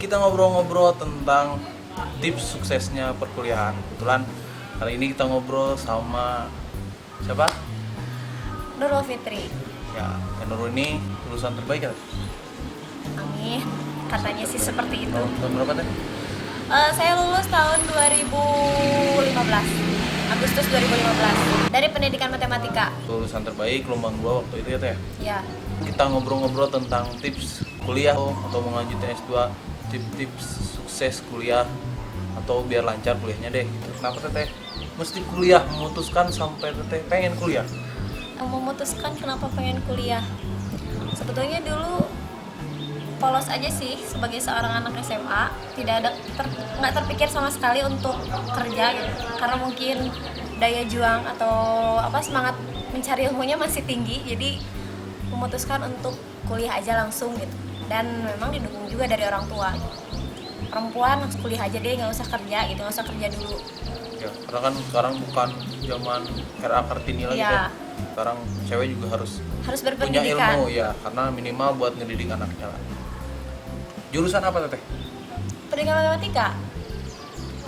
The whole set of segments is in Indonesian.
kita ngobrol-ngobrol tentang tips suksesnya perkuliahan. Kebetulan kali ini kita ngobrol sama siapa? Nurul Fitri. Ya, Nurul ini lulusan terbaik kan? Amin. Katanya sih seperti itu. Tahun berapa teh? Saya lulus tahun 2015. Agustus 2015 dari pendidikan matematika. Lulusan terbaik gelombang 2 waktu itu ya teh? Ya. Kita ngobrol-ngobrol tentang tips kuliah atau melanjutkan S2, tips sukses kuliah atau biar lancar kuliahnya deh. Kenapa teteh mesti kuliah, memutuskan sampai teteh pengen kuliah? Memutuskan kenapa pengen kuliah. Sebetulnya dulu polos aja sih sebagai seorang anak SMA, nggak terpikir sama sekali untuk kerja gitu. Karena mungkin daya juang atau semangat mencari ilmunya masih tinggi, jadi memutuskan untuk kuliah aja langsung gitu. Dan memang didukung juga dari orang tua gitu. Perempuan langsung kuliah aja deh, nggak usah kerja gitu, nggak usah kerja dulu. Ya, karena kan sekarang bukan zaman era Kartini lagi Ya. kan. Sekarang cewek juga harus punya berpendidikan. ilmu ya, karena minimal buat ngedidik anaknya lah. Jurusan apa teteh? Pendidikan matematika.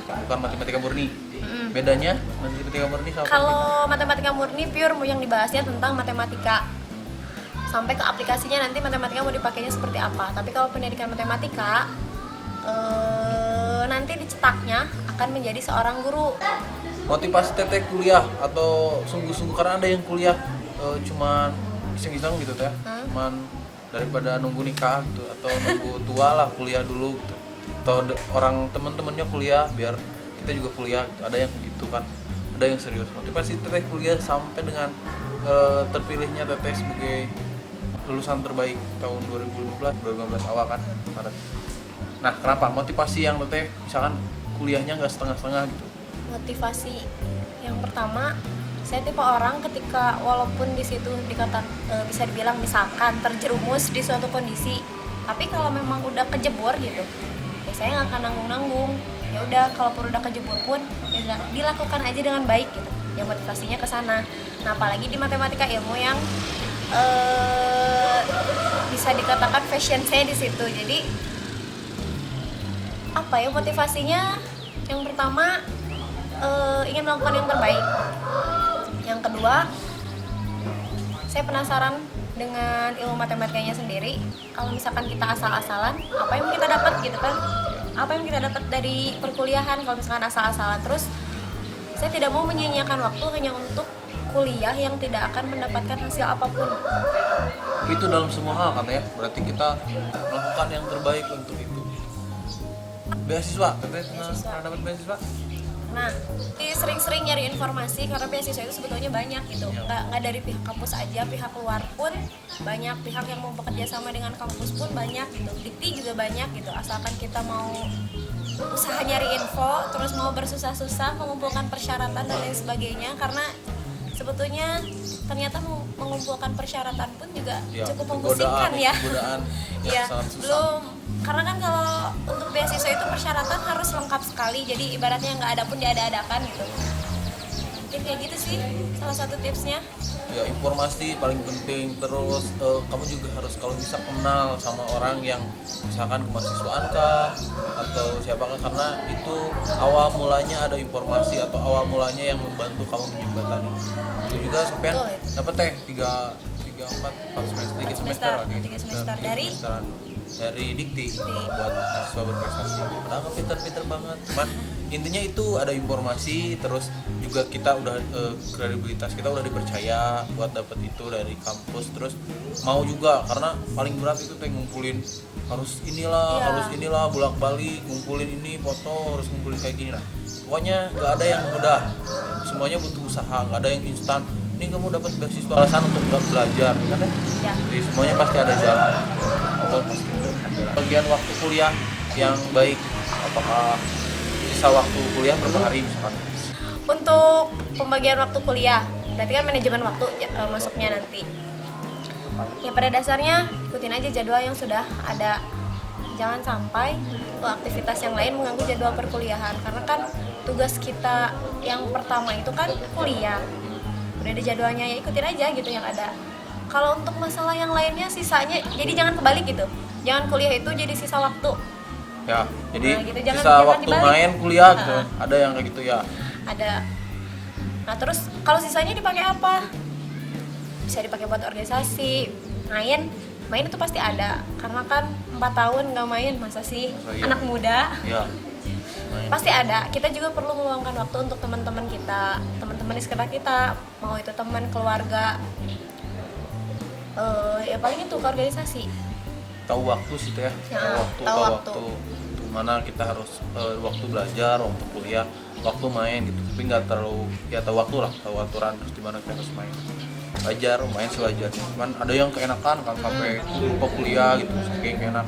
Bukan matematika murni. Bedanya matematika murni sama Kalau matematika murni pure yang dibahasnya tentang matematika sampai ke aplikasinya, nanti matematika mau dipakainya seperti apa. Tapi kalau pendidikan matematika nanti dicetaknya akan menjadi seorang guru. motivasi teteh kuliah atau sungguh-sungguh, karena ada yang kuliah cuman iseng-iseng gitu teh, cuman daripada nunggu nikah gitu atau nunggu tua lah kuliah dulu gitu. Atau orang teman-temannya kuliah biar kita juga kuliah gitu. Ada yang gitu kan, ada yang serius. Motivasi teteh kuliah sampai dengan terpilihnya teteh sebagai lulusan terbaik tahun 2015 awal kan Maret. Nah, kenapa motivasi yang teteh misalkan kuliahnya nggak setengah-setengah gitu? Motivasi yang pertama, saya tipe orang ketika walaupun di situ bisa dibilang misalkan terjerumus di suatu kondisi, tapi kalau memang udah kejebur gitu, ya saya nggak akan nanggung-nanggung. Ya udah, kalaupun udah kejebur pun ya dilakukan aja dengan baik gitu. Ya motivasinya ke sana. Nah, apalagi di matematika, ilmu yang bisa dikatakan fashion saya di situ. Jadi motivasinya yang pertama ingin melakukan yang terbaik. Yang kedua, saya penasaran dengan ilmu matematikanya sendiri. Kalau misalkan kita asal-asalan, apa yang kita dapat gitu kan? Apa yang kita dapat dari perkuliahan kalau misalkan asal-asalan? Terus saya tidak mau menyia-nyiakan waktu hanya untuk kuliah yang tidak akan mendapatkan hasil apapun. Itu dalam semua hal kan ya, berarti kita melakukan yang terbaik untuk itu. Beasiswa, teteh pernah dapat beasiswa? Nah, sering-sering nyari informasi karena beasiswa itu sebetulnya banyak gitu. Nggak dari pihak kampus aja, pihak luar pun banyak, pihak yang mau bekerja sama dengan kampus pun banyak gitu. Dikti juga banyak gitu. Asalkan kita mau usaha nyari info, terus mau bersusah-susah mengumpulkan persyaratan dan lain sebagainya, karena sebetulnya ternyata mengumpulkan persyaratan pun juga cukup memusingkan ya. Ya, belum. Karena kan kalau untuk beasiswa itu persyaratan harus lengkap sekali, jadi ibaratnya nggak ada pun diada-adakan gitu. Mungkin kayak gitu sih salah satu tipsnya. Ya, informasi paling penting. Terus kamu juga harus kalau bisa kenal sama orang yang misalkan kemahasiswaan kah atau siapakah, karena itu awal mulanya ada informasi atau awal mulanya yang membantu kamu menjembatani. Itu juga sampean dapat teh 3 semester dari Dikti buat mahasiswa berprestasi. Padahal pinter-pinter banget. Cuman intinya itu ada informasi, terus juga kita udah kredibilitas kita udah dipercaya buat dapet itu dari kampus. Terus mau juga, karena paling berat itu teh ngumpulin harus inilah bolak-balik ngumpulin ini foto, harus ngumpulin kayak gini lah. Pokoknya nggak ada yang mudah, semuanya butuh usaha, nggak ada yang instan. Ini kamu dapat beasiswa alasan untuk belajar kan ya? Jadi semuanya pasti ada jalan. Bagian waktu kuliah yang baik, apakah sisa waktu kuliah berapa hari misalkan? Untuk pembagian waktu kuliah, berarti kan manajemen waktu masuknya nanti. Ya pada dasarnya ikutin aja jadwal yang sudah ada. Jangan sampai aktivitas yang lain mengganggu jadwal perkuliahan, karena kan tugas kita yang pertama itu kan kuliah. Udah ada jadwalnya, ya ikutin aja gitu yang ada. Kalau untuk masalah yang lainnya sisanya, jadi jangan kebalik gitu. Jangan kuliah itu jadi sisa waktu. Ya, jadi Nah, gitu. Jangan- sisa jangan waktu dibalik. main kuliah gitu. Nah. Ada yang kayak gitu ya. Ada. Nah terus kalau sisanya dipakai apa? Bisa dipakai buat organisasi, main itu pasti ada. Karena kan 4 tahun nggak main, masa sih? Masa iya? Anak muda Ya. Main. pasti ada. Kita juga perlu meluangkan waktu untuk teman-teman kita, teman-teman di sekitar kita, mau itu teman, keluarga. Ya paling itu ke organisasi. Tahu waktu sih teh. Ya, tahu tahu waktu. waktu. Mana kita harus waktu belajar, waktu kuliah, waktu main gitu. Tapi nggak terlalu ya tahu waktu lah, tahu aturan terus di mana kita harus main. Belajar, main sewajarnya. Cuman ada yang keenakan kan sampai lupa kuliah gitu, saking enak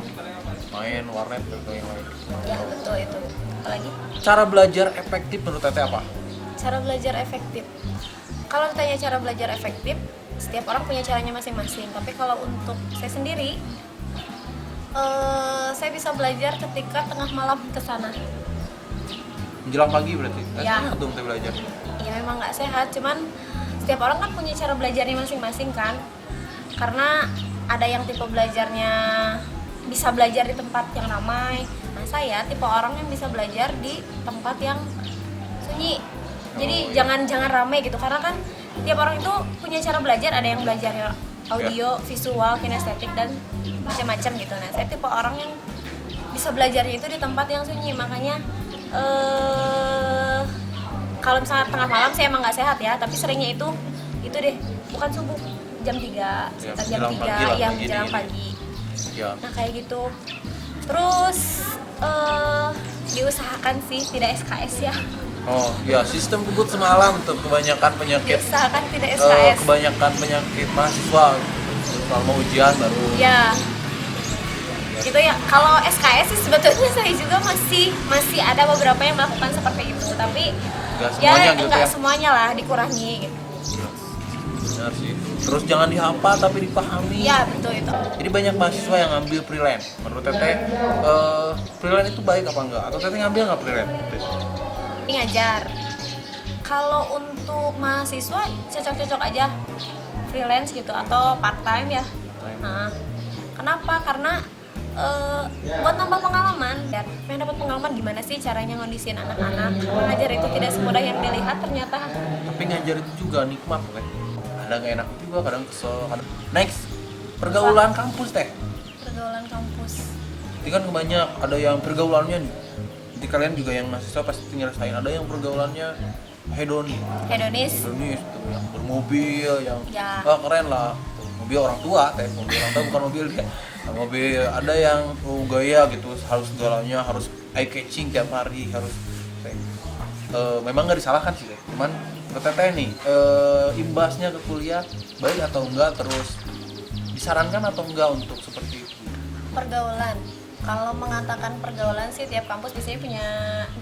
main warnet atau yang lain. Ya betul itu. Apalagi Cara belajar efektif menurut Teteh apa? cara belajar efektif. Kalau ditanya cara belajar efektif, setiap orang punya caranya masing-masing. Tapi kalau untuk saya sendiri, saya bisa belajar ketika tengah malam ke sana. Menjelang pagi berarti? Ya. Sehat dong Teh belajar. Ya memang nggak sehat, cuman setiap orang kan punya cara belajarnya masing-masing kan. Karena ada yang tipe belajarnya bisa belajar di tempat yang ramai. Nah saya tipe orang yang bisa belajar di tempat yang sunyi. Jadi Oh, iya. jangan ramai gitu, karena kan tiap orang itu punya cara belajar. Ada yang belajarnya audio, visual, kinestetik dan macam-macam gitu. Nah saya tipe orang yang bisa belajarnya itu di tempat yang sunyi. Makanya kalau misalnya tengah malam saya emang nggak sehat ya, tapi seringnya itu deh, bukan subuh, jam 3, sekitar jam menjelang 3 pagi lah, ya pagi menjelang dingin. pagi. Ya. Nah kayak gitu. Terus diusahakan sih tidak SKS ya. Oh, ya sistem kebut semalam tuh kebanyakan penyakit Diusahakan tidak SKS. kebanyakan penyakit mahasiswa kalau mau ujian baru Ya. Gitu ya. Kalau SKS sih sebetulnya saya juga masih ada beberapa yang melakukan seperti itu, tapi nggak semuanya gitu enggak ya. semuanya lah, dikurangi gitu. Iya, benar sih. Terus jangan dihafal tapi dipahami. Ya, betul itu. Jadi banyak mahasiswa yang ngambil freelance. Menurut Teteh, freelance itu baik apa enggak? Atau Teteh ngambil nggak freelance? Ini ngajar. Kalau untuk mahasiswa cocok-cocok aja freelance gitu atau part time ya. Nah, kenapa? Karena buat nambah pengalaman dan pengen dapat pengalaman gimana sih caranya ngondisiin anak-anak. Mengajar itu tidak semudah yang dilihat ternyata. Tapi ngajar itu juga nikmat kan. Ada nggak enak juga, kadang kesel. Next, pergaulan kampus Teh. Pergaulan kampus. Ini kan banyak, ada yang pergaulannya nih. Nanti kalian juga yang mahasiswa pasti ngerasain. Ada yang pergaulannya hedonis. Hedonis. Hedonis tuh, yang bermobil, yang Ya. keren lah. Mobil orang tua, Teh. Mobil orang tua bukan mobil dia. Nah, mobil ada yang gaya gitu, harus segalanya harus eye catching tiap hari, harus memang nggak disalahkan sih, Teh. Cuman Teteh nih, imbasnya ke kuliah baik atau enggak, terus disarankan atau enggak untuk seperti itu? Pergaulan. Kalau mengatakan pergaulan sih tiap kampus biasanya punya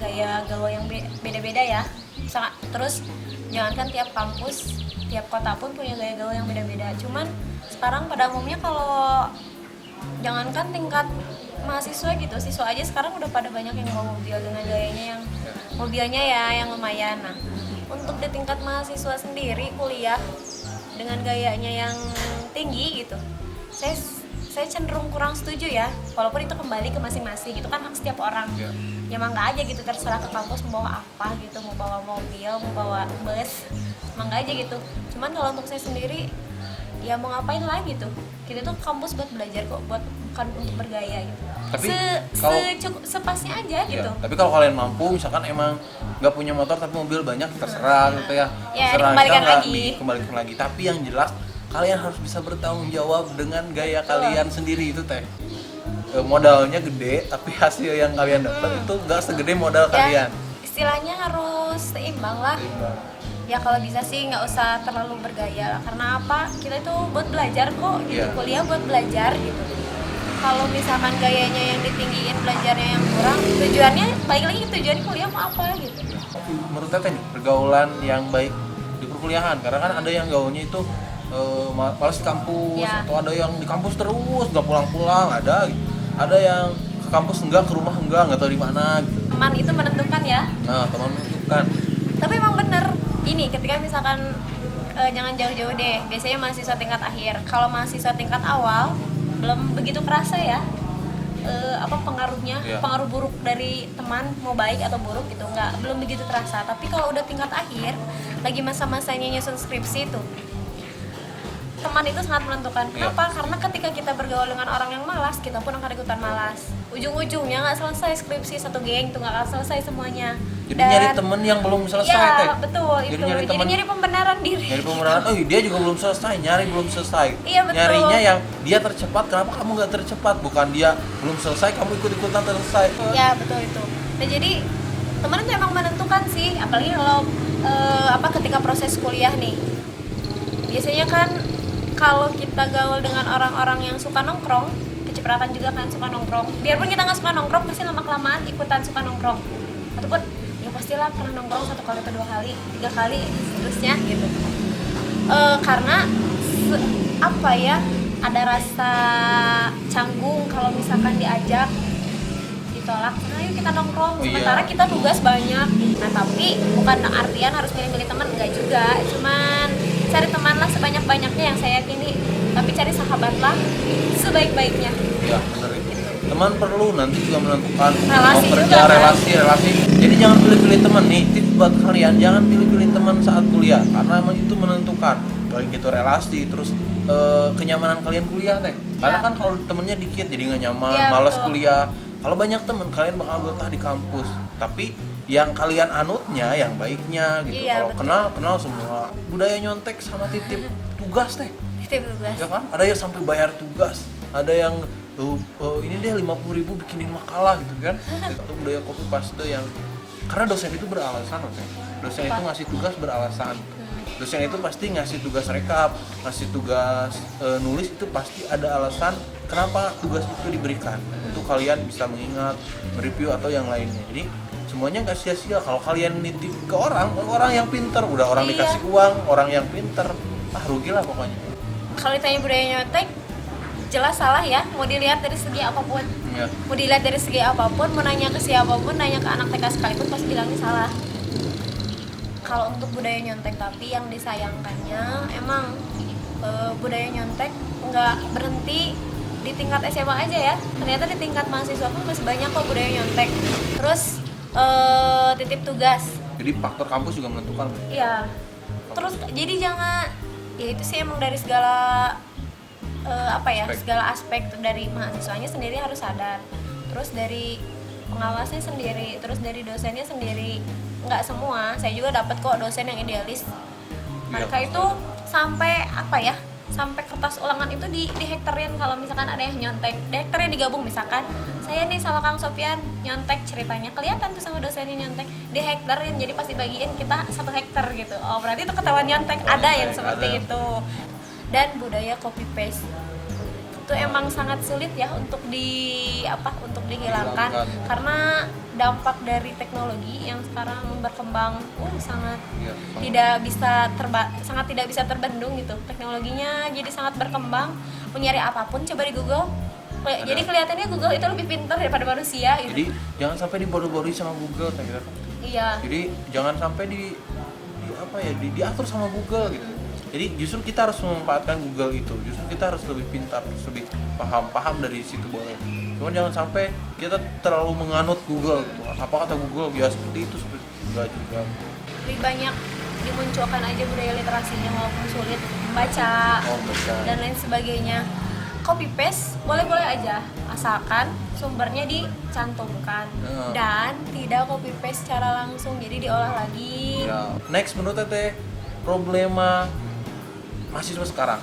gaya gaul yang beda-beda ya. Terus jangankan tiap kampus, tiap kota pun punya gaya gaul yang beda-beda. Cuman sekarang pada umumnya kalau jangankan tingkat mahasiswa gitu, siswa aja sekarang udah pada banyak yang bawa mobil dengan gayanya yang mobilnya ya yang lumayan. Nah, untuk di tingkat mahasiswa sendiri kuliah dengan gayanya yang tinggi gitu, saya cenderung kurang setuju ya, walaupun itu kembali ke masing-masing, itu kan hak setiap orang. Ya mangga aja gitu, terserah ke kampus mau bawa apa gitu, mau bawa mobil, mau bawa bus, mangga aja gitu. Cuman kalau untuk saya sendiri ya mau ngapain lagi tuh, kita tuh kampus buat belajar kok, bukan untuk bergaya gitu. Tapi kalau Sepasnya aja gitu. ya, tapi kalau kalian mampu, misalkan emang nggak punya motor tapi mobil banyak, terserah gitu ya. Ya, Terserah, dikembalikan kita nggak lagi. dikembalikan lagi. Tapi yang jelas kalian harus bisa bertanggung jawab dengan gaya kalian sendiri itu Teh. Modalnya gede, tapi hasil yang kalian dapat itu nggak segede modal kalian. Istilahnya harus seimbang lah. Ya kalau bisa sih nggak usah terlalu bergaya lah. Karena apa? Kita itu buat belajar kok gitu. Iya. Kuliah buat belajar gitu. Kalau misalkan gayanya yang ditinggiin, belajarnya yang kurang, tujuannya balik lagi ke tujuan kuliah mau apa gitu. Menurut Teteh nih, pergaulan yang baik di perkuliahan, karena kan ada yang gaulnya itu malas di kampus, Ya. atau ada yang di kampus terus nggak pulang-pulang, ada gitu. Ada yang ke kampus enggak, ke rumah enggak tahu di mana gitu. Teman itu menentukan ya. Nah, teman menentukan. Tapi emang bener, ini ketika misalkan jangan jauh-jauh deh, biasanya mahasiswa tingkat akhir. Kalau mahasiswa tingkat awal belum begitu kerasa ya. apa pengaruhnya, Iya. pengaruh buruk dari teman mau baik atau buruk gitu belum begitu terasa. Tapi kalau udah tingkat akhir lagi masa-masanya nyusun skripsi itu, teman itu sangat menentukan. Iya. Kenapa? Karena ketika kita bergaul dengan orang yang malas, kita pun akan ikutan malas. Ujung-ujungnya nggak selesai skripsi satu geng tuh, nggak akan selesai semuanya. Jadi nyari temen yang belum selesai Iya, teh. betul Jadi itu. nyari Jadi temen- nyari pembenaran diri. Nyari pembenaran, oh dia juga belum selesai, nyari belum selesai. Iya, betul. Nyarinya yang dia tercepat, kenapa kamu nggak tercepat? Bukan dia belum selesai, kamu ikut-ikutan selesai. Ya betul itu. Nah jadi teman itu emang menentukan sih, apalagi kalau ketika proses kuliah nih. Biasanya kan kalau kita gaul dengan orang-orang yang suka nongkrong, kecipratan juga kan suka nongkrong. Biarpun kita nggak suka nongkrong, pasti lama-kelamaan ikutan suka nongkrong. Ataupun ya pastilah pernah nongkrong 1 kali atau 2 kali, 3 kali, seterusnya gitu. Karena ada rasa canggung kalau misalkan diajak ditolak, nah yuk kita nongkrong, Oh, iya. sementara kita tugas banyak. Nah tapi bukan artian harus milih-milih teman, enggak juga, cuman cari teman lah sebanyak-banyaknya yang saya yakini, tapi cari sahabat lah sebaik-baiknya. Ya benar itu. Teman perlu nanti juga menentukan Relasi mau kerja, juga, kan? relasi. Jadi jangan pilih-pilih teman nih, tips buat kalian, jangan pilih-pilih teman saat kuliah karena emang itu menentukan baik itu relasi, terus kenyamanan kalian kuliah teh. Karena Ya. kan kalau temennya dikit jadi nggak nyaman, Ya, malas betul. kuliah. Kalau banyak teman kalian bakal betah di kampus. Tapi yang kalian anutnya, yang baiknya gitu. Iya, Kalau betul. kenal semua budaya nyontek sama titip tugas teh. Itu tugas. Ya kan? Ada yang sampai bayar tugas, ada yang ini deh 50.000 bikinin makalah gitu kan. Itu budaya copy paste yang karena dosen itu beralasan, oke. Dosen itu ngasih tugas beralasan. Dosen itu pasti ngasih tugas rekap, ngasih tugas nulis itu pasti ada alasan kenapa tugas itu diberikan untuk kalian bisa mengingat, mereview atau yang lainnya. Jadi semuanya nggak sia-sia kalau kalian nitip ke orang yang pinter, udah orang Iya. dikasih uang, orang yang pinter, rugi lah pokoknya. Kalau ditanya budaya nyontek, jelas salah ya, mau dilihat dari segi apapun. Ya. Mau dilihat dari segi apapun, mau nanya ke siapapun, nanya ke anak TK sekalipun pasti bilangnya salah. Kalau untuk budaya nyontek, tapi yang disayangkannya emang budaya nyontek nggak berhenti di tingkat SMA aja ya. Ternyata di tingkat mahasiswa pun masih banyak kok budaya nyontek. Terus titip tugas, Jadi faktor kampus juga menentukan. iya. Terus jadi jangan, ya itu sih emang dari segala Aspek. segala aspek dari mahasiswanya sendiri harus sadar. Terus dari pengawasnya sendiri, terus dari dosennya sendiri. Nggak semua, saya juga dapat kok dosen yang idealis. Mereka Iya. itu sampai sampai kertas ulangan itu dihektarin kalau misalkan ada yang nyontek. Dihektarin digabung, misalkan saya nih sama Kang Sofian nyontek, ceritanya kelihatan tuh sama dosennya nyontek, dihektarin, jadi pasti bagiin kita 1 hektar gitu. Oh berarti itu ketahuan nyontek. Ada yang seperti ada. itu. Dan budaya copy paste itu emang sangat sulit ya untuk dihilangkan karena dampak dari teknologi yang sekarang berkembang sangat Iya. sangat tidak bisa terbendung gitu. Teknologinya jadi sangat berkembang, mau nyari apapun coba di Google. Jadi kelihatannya Google itu lebih pintar daripada manusia gitu. Jadi jangan sampai dibodoh-bodohi sama Google, saya kira. Iya. Jadi jangan sampai diatur sama Google gitu. Jadi justru kita harus memanfaatkan Google itu. Justru kita harus lebih pintar, lebih paham dari situ boleh. Cuman jangan sampai kita terlalu menganut Google gitu. Apa kata Google ya seperti itu, seperti enggak juga. Lebih banyak dimunculkan aja budaya literasinya walaupun sulit membaca Baca. dan lain sebagainya. Copy paste boleh-boleh aja asalkan sumbernya dicantumkan dan tidak copy paste secara langsung, jadi diolah lagi. Ya. Next menurut Teteh, problema mahasiswa sekarang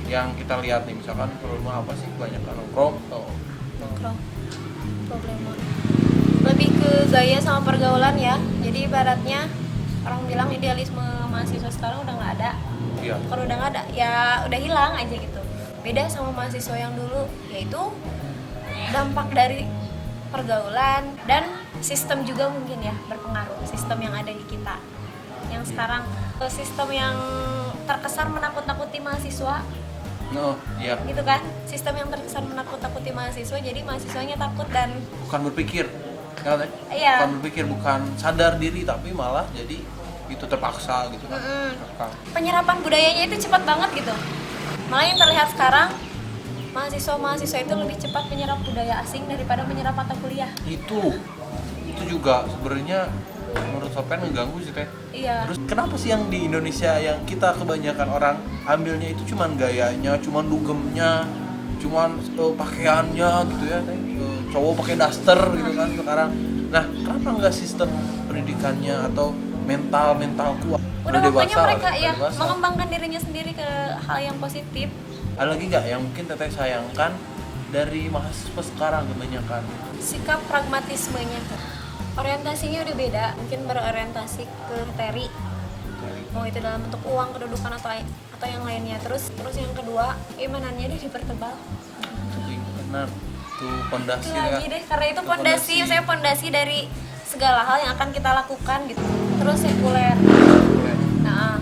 yang kita lihat nih, misalkan problema apa sih? Banyak kan nongkrong atau Nongkrong. Problema lebih ke gaya sama pergaulan ya. Jadi ibaratnya orang bilang idealisme mahasiswa sekarang udah nggak ada. iya. Kalau udah nggak ada ya udah hilang aja gitu. Beda sama mahasiswa yang dulu, yaitu dampak dari pergaulan dan sistem juga mungkin ya berpengaruh, sistem yang ada di kita yang sekarang, sistem yang terkesan menakut-nakuti mahasiswa No, iya. gitu kan, sistem yang terkesan menakut-nakuti mahasiswa, jadi mahasiswanya takut dan Bukan berpikir. Ya, Teh? Iya. Bukan berpikir, bukan sadar diri, tapi malah jadi itu terpaksa gitu kan. Mm-mm. Terkekang. penyerapan budayanya itu cepat banget gitu. Malah yang terlihat sekarang mahasiswa itu lebih cepat menyerap budaya asing daripada menyerap mata kuliah. Itu juga sebenarnya menurut Sopen ngeganggu sih teh. Iya. Terus kenapa sih yang di Indonesia yang kita kebanyakan orang ambilnya itu cuman gayanya, cuman dugemnya, cuman pakaiannya gitu ya teh. Cowok pakai daster gitu kan sekarang. Nah, kenapa nggak sistem pendidikannya atau mental kuat? Udah waktunya mereka lah, ya dewasa. mengembangkan dirinya sendiri ke hal yang positif. Ada lagi nggak yang mungkin teteh sayangkan dari mahasiswa sekarang kebanyakan? Sikap pragmatismenya, orientasinya udah beda, mungkin berorientasi ke materi, mau itu dalam bentuk uang, kedudukan atau yang lainnya. Terus yang kedua, keimanannya dia dipertebal. Benar, tuh pondasi Itu lagi deh, karena itu pondasi dari segala hal yang akan kita lakukan gitu. Terus sekuler. Nah,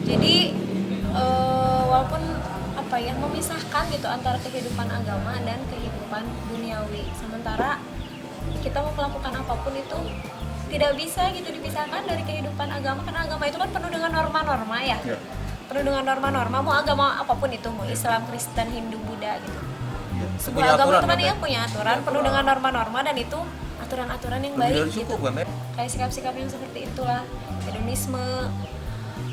jadi walaupun memisahkan gitu antara kehidupan agama dan kehidupan duniawi. Sementara kita mau melakukan apapun itu tidak bisa gitu dipisahkan dari kehidupan agama, karena agama itu kan penuh dengan norma-norma ya. Penuh dengan norma-norma, mau agama apapun itu, mau Islam, Kristen, Hindu, Buddha gitu. Sebuah agama itu kan dia punya aturan, penuh dengan norma-norma, dan itu aturan-aturan yang baik gitu. Kayak sikap-sikap yang seperti itulah, hedonisme,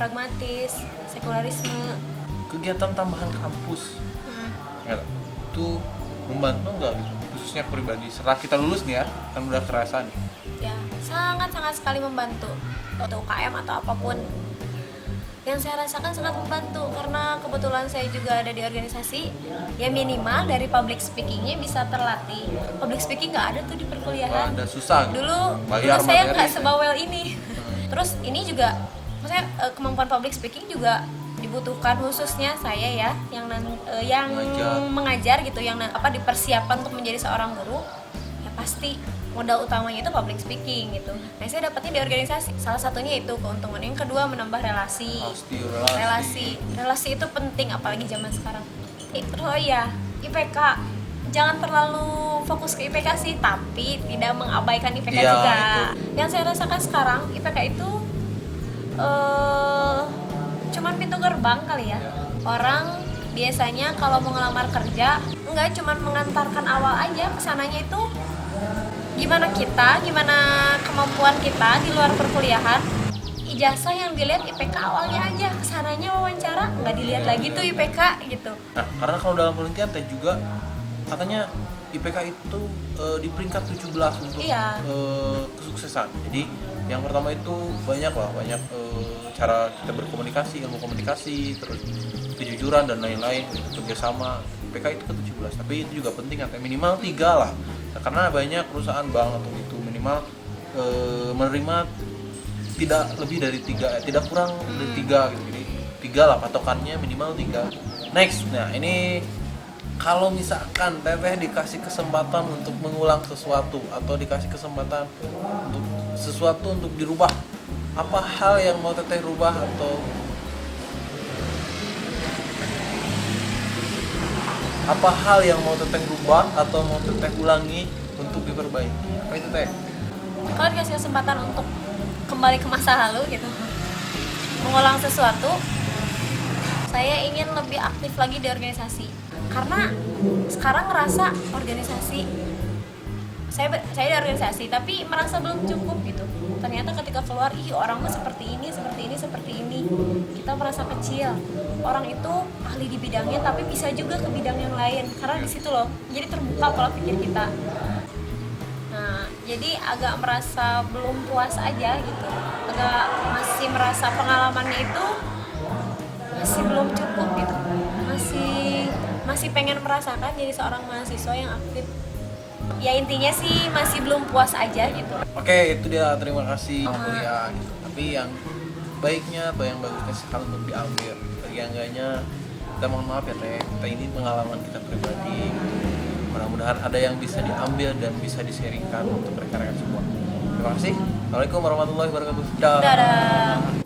pragmatis, sekularisme. Kegiatan tambahan kampus itu membantu nggak gitu? Khususnya pribadi setelah kita lulus nih ya, kan udah kerasa nih ya, sangat sekali membantu. Untuk UKM atau apapun yang saya rasakan sangat membantu, karena kebetulan saya juga ada di organisasi ya, minimal dari public speakingnya bisa terlatih. Public speaking nggak ada tuh di perkuliahan. Ada susah gitu. Dulu saya nggak sebawel ini. Terus ini juga maksudnya kemampuan public speaking juga dibutuhkan, khususnya saya ya yang mengajar gitu, yang dipersiapkan untuk menjadi seorang guru, ya pasti modal utamanya itu public speaking gitu. Nah, saya dapatnya di organisasi. Salah satunya itu keuntungan. Yang kedua, menambah relasi. Relasi itu penting apalagi zaman sekarang. Oh iya, IPK jangan terlalu fokus ke IPK sih, tapi tidak mengabaikan IPK juga. Itu. Yang saya rasakan sekarang IPK itu cuman pintu gerbang kali ya. Orang biasanya kalau mau ngelamar kerja enggak cuman mengantarkan awal aja, kesananya itu gimana kemampuan kita di luar perkuliahan. Ijazah yang dilihat IPK awalnya aja, kesananya wawancara nggak dilihat lagi tuh IPK gitu. Nah, karena kalau dalam penelitian teh juga katanya IPK itu di peringkat 17 untuk kesuksesan. Jadi yang pertama itu banyak cara kita berkomunikasi, ilmu komunikasi, terus kejujuran dan lain-lain, kerjasama. IPK itu ke-17, tapi itu juga penting kan, minimal 3 lah. Nah, karena banyak perusahaan bank atau itu minimal menerima tidak lebih dari 3, tidak kurang dari 3 gitu. Jadi 3 lah patokannya, minimal 3. Next, nah ini kalau misalkan Teteh dikasih kesempatan untuk mengulang sesuatu atau dikasih kesempatan untuk sesuatu untuk dirubah, apa hal yang mau Teteh rubah atau apa hal yang mau Teteh rubah atau mau Teteh ulangi untuk diperbaiki? Apa itu Teh? Kalau dikasih kesempatan untuk kembali ke masa lalu gitu, mengulang sesuatu, saya ingin lebih aktif lagi di organisasi. Karena sekarang ngerasa organisasi, saya di organisasi tapi merasa belum cukup gitu. Ternyata ketika keluar, orang mah seperti ini. Kita merasa kecil. Orang itu ahli di bidangnya tapi bisa juga ke bidang yang lain. Karena di situ loh, jadi terbuka pola pikir kita. Nah, jadi agak merasa belum puas aja gitu. Masih merasa pengalamannya itu masih belum cukup gitu. Masih pengen merasakan jadi seorang mahasiswa yang aktif. Ya intinya sih masih belum puas aja gitu. Oke, itu dia, terima kasih kuliah gitu. Tapi yang baiknya atau yang bagusnya sekali untuk diambil. Bagi yang enggaknya, kita mohon maaf ya Teh, kita ini pengalaman kita pribadi. Mudah-mudahan ada yang bisa diambil dan bisa di-sharingkan untuk rekan-rekan semua. Terima kasih. Assalamualaikum warahmatullahi wabarakatuh. Dadah.